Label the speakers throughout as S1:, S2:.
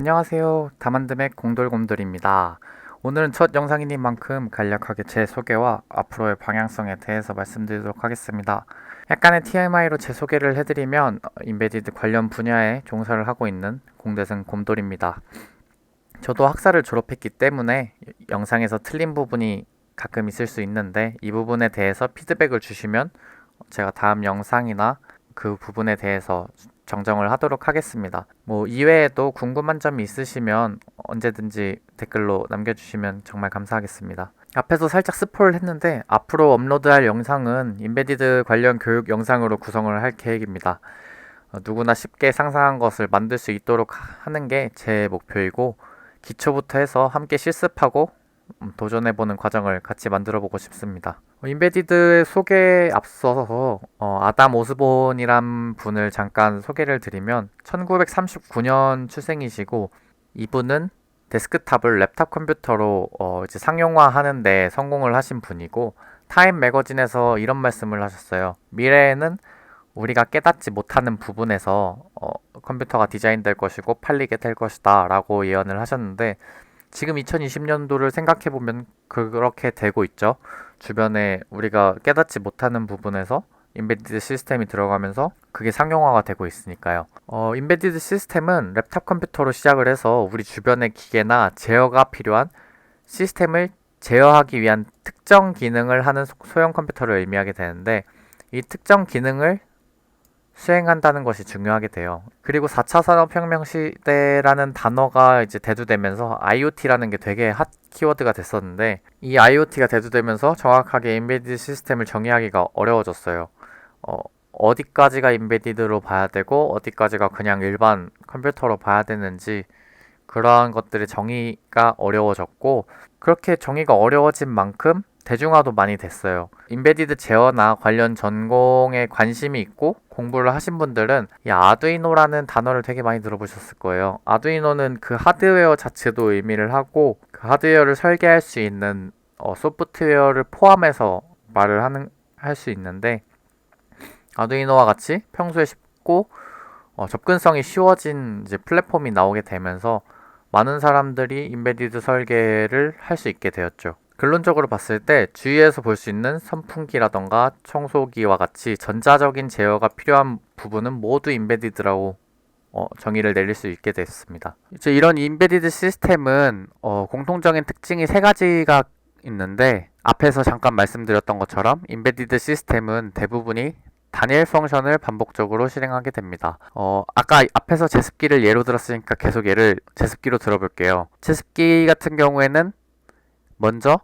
S1: 안녕하세요. 다만드맥 공돌곰돌입니다. 오늘은 첫 영상이니만큼 간략하게 제 소개와 앞으로의 방향성에 대해서 말씀드리도록 하겠습니다. 약간의 TMI로 제 소개를 해드리면 인베디드 관련 분야에 종사를 하고 있는 공대생 곰돌입니다. 저도 학사를 졸업했기 때문에 영상에서 틀린 부분이 가끔 있을 수 있는데 이 부분에 대해서 피드백을 주시면 제가 다음 영상이나 그 부분에 대해서 정정을 하도록 하겠습니다. 이외에도 궁금한 점이 있으시면 언제든지 댓글로 남겨주시면 정말 감사하겠습니다. 앞에서 살짝 스포를 했는데 앞으로 업로드할 영상은 인베디드 관련 교육 영상으로 구성을 할 계획입니다. 누구나 쉽게 상상한 것을 만들 수 있도록 하는 게 제 목표이고 기초부터 해서 함께 실습하고 도전해보는 과정을 같이 만들어보고 싶습니다. 인베디드 소개에 앞서서 아담 오스본이란 분을 잠깐 소개를 드리면 1939년 출생이시고 이분은 데스크탑을 랩탑 컴퓨터로 이제 상용화하는 데 성공을 하신 분이고 타임 매거진에서 이런 말씀을 하셨어요. 미래에는 우리가 깨닫지 못하는 부분에서 컴퓨터가 디자인될 것이고 팔리게 될 것이다 라고 예언을 하셨는데 지금 2020년도를 생각해보면 그렇게 되고 있죠. 주변에 우리가 깨닫지 못하는 부분에서 인베디드 시스템이 들어가면서 그게 상용화가 되고 있으니까요. 인베디드 시스템은 랩탑 컴퓨터로 시작을 해서 우리 주변의 기계나 제어가 필요한 시스템을 제어하기 위한 특정 기능을 하는 소형 컴퓨터를 의미하게 되는데 이 특정 기능을 수행한다는 것이 중요하게 돼요. 그리고 4차 산업혁명 시대라는 단어가 이제 대두되면서 IoT라는 게 되게 핫 키워드가 됐었는데 이 IoT가 대두되면서 정확하게 인베디드 시스템을 정의하기가 어려워졌어요. 어디까지가 인베디드로 봐야 되고 어디까지가 그냥 일반 컴퓨터로 봐야 되는지 그러한 것들의 정의가 어려워졌고 그렇게 정의가 어려워진 만큼 대중화도 많이 됐어요. 인베디드 제어나 관련 전공에 관심이 있고 공부를 하신 분들은 이 아두이노라는 단어를 되게 많이 들어보셨을 거예요. 아두이노는 그 하드웨어 자체도 의미를 하고 그 하드웨어를 설계할 수 있는 소프트웨어를 포함해서 할 수 있는데 아두이노와 같이 평소에 쉽고 접근성이 쉬워진 이제 플랫폼이 나오게 되면서 많은 사람들이 인베디드 설계를 할 수 있게 되었죠. 결론적으로 봤을 때 주위에서 볼 수 있는 선풍기라던가 청소기와 같이 전자적인 제어가 필요한 부분은 모두 인베디드라고 정의를 내릴 수 있게 됐습니다. 이제 이런 인베디드 시스템은 공통적인 특징이 세 가지가 있는데 앞에서 잠깐 말씀드렸던 것처럼 인베디드 시스템은 대부분이 단일 펑션을 반복적으로 실행하게 됩니다. 아까 앞에서 제습기를 예로 들었으니까 계속 제습기로 들어볼게요. 제습기 같은 경우에는 먼저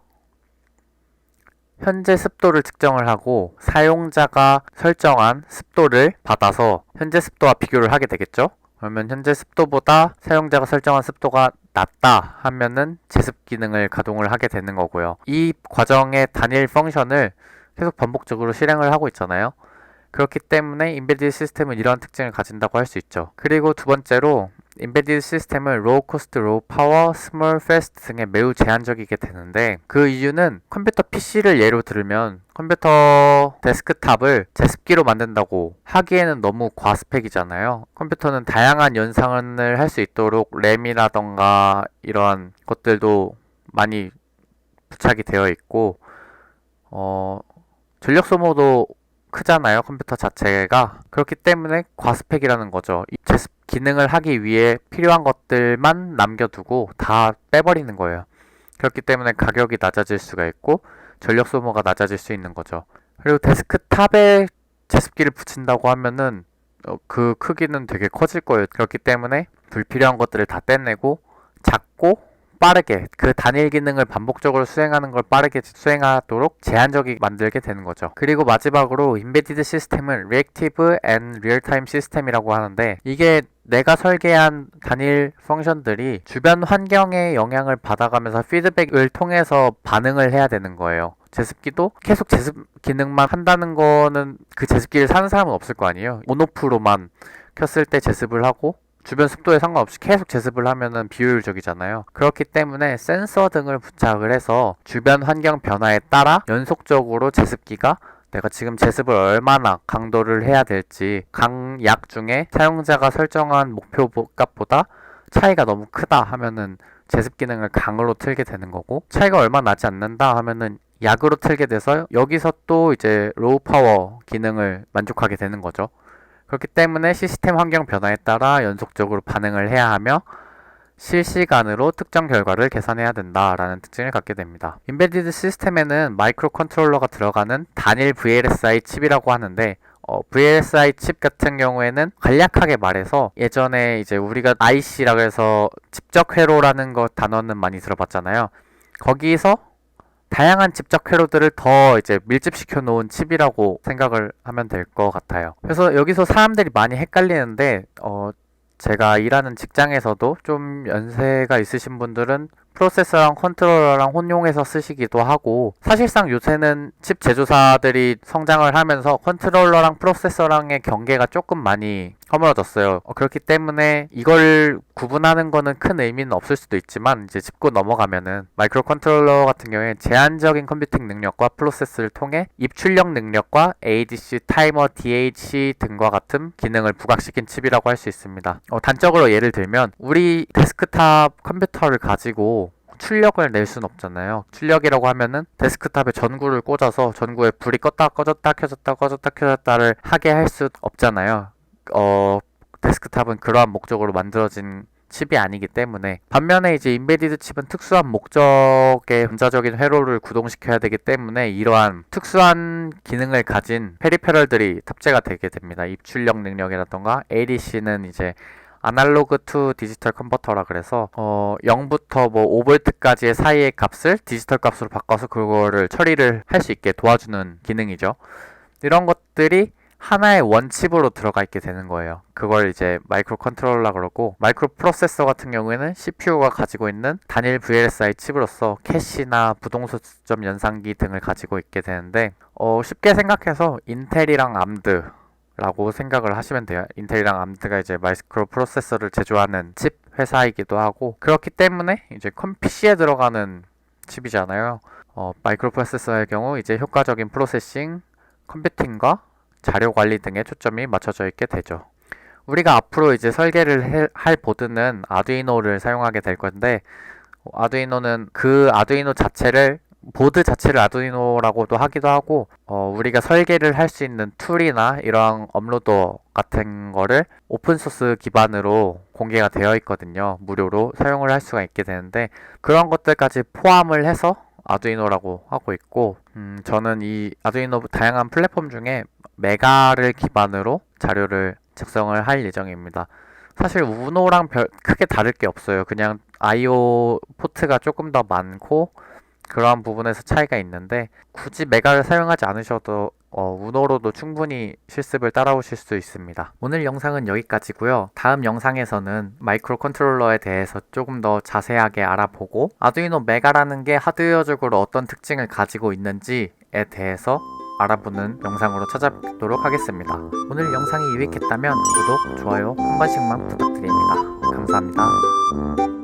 S1: 현재 습도를 측정을 하고 사용자가 설정한 습도를 받아서 현재 습도와 비교를 하게 되겠죠. 그러면 현재 습도보다 사용자가 설정한 습도가 낮다 하면은 제습 기능을 가동을 하게 되는 거고요. 이 과정의 단일 펑션을 계속 반복적으로 실행을 하고 있잖아요. 그렇기 때문에 인베디드 시스템은 이러한 특징을 가진다고 할 수 있죠. 그리고 두 번째로 인베디드 시스템은 로우 코스트, 로우 파워, 스몰 패스트 등에 매우 제한적이게 되는데 그 이유는 컴퓨터 PC를 예로 들면 컴퓨터 데스크탑을 제습기로 만든다고 하기에는 너무 과스펙이잖아요. 컴퓨터는 다양한 연산을 할 수 있도록 램이라던가 이런 것들도 많이 부착이 되어 있고 전력 소모도 크잖아요. 컴퓨터 자체가. 그렇기 때문에 과스펙이라는 거죠. 이 제습 기능을 하기 위해 필요한 것들만 남겨두고 다 빼버리는 거예요. 그렇기 때문에 가격이 낮아질 수가 있고 전력 소모가 낮아질 수 있는 거죠. 그리고 데스크탑에 제습기를 붙인다고 하면은 그 크기는 되게 커질 거예요. 그렇기 때문에 불필요한 것들을 다 떼내고 작고 빠르게 그 단일 기능을 반복적으로 수행하는 걸 빠르게 수행하도록 제한적이게 만들게 되는 거죠. 그리고 마지막으로 인베디드 시스템은 Reactive and Real-Time System이라고 하는데 이게 내가 설계한 단일 펑션들이 주변 환경에 영향을 받아가면서 피드백을 통해서 반응을 해야 되는 거예요. 제습기도 계속 제습 기능만 한다는 거는 그 제습기를 사는 사람은 없을 거 아니에요. 온오프로만 켰을 때 제습을 하고 주변 습도에 상관없이 계속 제습을 하면은 비효율적이잖아요. 그렇기 때문에 센서 등을 부착을 해서 주변 환경 변화에 따라 연속적으로 제습기가 내가 지금 제습을 얼마나 강도를 해야 될지 각 약 중에 사용자가 설정한 목표 값보다 차이가 너무 크다 하면은 제습 기능을 강으로 틀게 되는 거고, 차이가 얼마 나지 않는다 하면은 약으로 틀게 돼서 여기서 또 이제 로우 파워 기능을 만족하게 되는 거죠. 그렇기 때문에 시스템 환경 변화에 따라 연속적으로 반응을 해야 하며 실시간으로 특정 결과를 계산해야 된다라는 특징을 갖게 됩니다. 인베디드 시스템에는 마이크로 컨트롤러가 들어가는 단일 VLSI 칩이라고 하는데, VLSI 칩 같은 경우에는 간략하게 말해서 예전에 이제 우리가 IC라고 해서 집적 회로라는 거 단어는 많이 들어봤잖아요. 거기서 다양한 집적 회로들을 더 이제 밀집시켜 놓은 칩이라고 생각을 하면 될 것 같아요. 그래서 여기서 사람들이 많이 헷갈리는데, 제가 일하는 직장에서도 좀 연세가 있으신 분들은 프로세서랑 컨트롤러랑 혼용해서 쓰시기도 하고, 사실상 요새는 칩 제조사들이 성장을 하면서 컨트롤러랑 프로세서랑의 경계가 조금 많이 허물어졌어요. 그렇기 때문에 이걸 구분하는 거는 큰 의미는 없을 수도 있지만, 이제 짚고 넘어가면은 마이크로 컨트롤러 같은 경우에 제한적인 컴퓨팅 능력과 프로세스를 통해 입출력 능력과 ADC, 타이머, DHC 등과 같은 기능을 부각시킨 칩이라고 할 수 있습니다. 단적으로 예를 들면 우리 데스크탑 컴퓨터를 가지고 출력을 낼 순 없잖아요. 출력이라고 하면은 데스크탑에 전구를 꽂아서 전구에 불이 껐다 꺼졌다 켜졌다 꺼졌다 켜졌다를 하게 할 수 없잖아요. 데스크탑은 그러한 목적으로 만들어진 칩이 아니기 때문에, 반면에 이제 인베디드 칩은 특수한 목적의 전자적인 회로를 구동시켜야 되기 때문에 이러한 특수한 기능을 가진 페리페럴들이 탑재가 되게 됩니다. 입출력 능력이라던가, ADC는 이제 아날로그 투 디지털 컨버터라 그래서 0부터 뭐 5V까지의 사이의 값을 디지털 값으로 바꿔서 그거를 처리를 할 수 있게 도와주는 기능이죠. 이런 것들이 하나의 원칩으로 들어가 있게 되는 거예요. 그걸 이제 마이크로 컨트롤러 그러고, 마이크로 프로세서 같은 경우에는 CPU가 가지고 있는 단일 VLSI 칩으로서 캐시나 부동소점 연산기 등을 가지고 있게 되는데, 쉽게 생각해서 인텔이랑 암드 라고 생각을 하시면 돼요. 인텔이랑 암드가 이제 마이크로 프로세서를 제조하는 칩 회사이기도 하고, 그렇기 때문에 이제 PC에 들어가는 칩이잖아요. 마이크로 프로세서의 경우 이제 효과적인 프로세싱, 컴퓨팅과 자료 관리 등에 초점이 맞춰져 있게 되죠. 우리가 앞으로 이제 설계를 할 보드는 아두이노를 사용하게 될 건데, 아두이노는 그 아두이노 자체를, 보드 자체를 아두이노라고도 하기도 하고, 우리가 설계를 할 수 있는 툴이나 이러한 업로더 같은 거를 오픈소스 기반으로 공개가 되어 있거든요. 무료로 사용을 할 수가 있게 되는데, 그런 것들까지 포함을 해서 아두이노라고 하고 있고, 저는 이 아두이노 다양한 플랫폼 중에 메가를 기반으로 자료를 작성을 할 예정입니다. 사실 우노랑 크게 다를 게 없어요. 그냥 IO 포트가 조금 더 많고 그러한 부분에서 차이가 있는데, 굳이 메가를 사용하지 않으셔도 우노로도 충분히 실습을 따라오실 수 있습니다. 오늘 영상은 여기까지고요. 다음 영상에서는 마이크로 컨트롤러에 대해서 조금 더 자세하게 알아보고, 아두이노 메가라는 게 하드웨어적으로 어떤 특징을 가지고 있는지에 대해서 알아보는 영상으로 찾아뵙도록 하겠습니다. 오늘 영상이 유익했다면 구독, 좋아요 한 번씩만 부탁드립니다. 감사합니다.